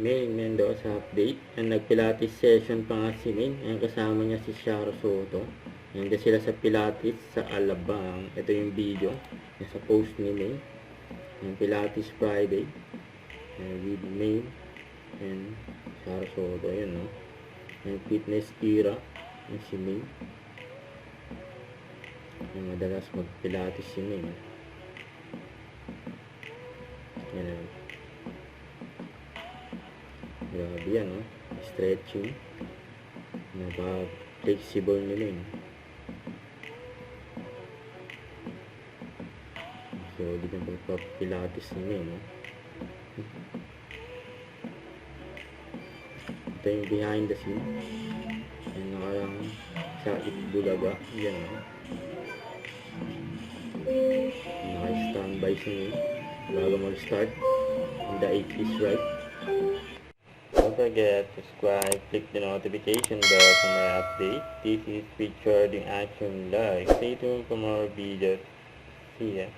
May Mendoza update. Ang nag-Pilates session pa nga si Min. Ang kasama niya si Sharo Soto. Nandiyan sila sa Pilates sa Alabang. Ito yung video. Nasa post ni May. Yung Pilates Friday. With May. And Sharo Soto. Yun, no? Yung fitness era. Yung si May. Yung madalas mag-Pilates si May. Yan. Grabe yan, no? Stretching. Napaka-flexible nila yun. So, di na pagpapilates nila yun, no? Ito yung behind the scene. Yan nakarang sa Itbulaga. Yan, no? Naka-standby siya bago mag-start. And the 8 is right. Don't forget to subscribe, click the notification bell for my update. This is featured in Action Live. Stay tuned for more videos. See ya.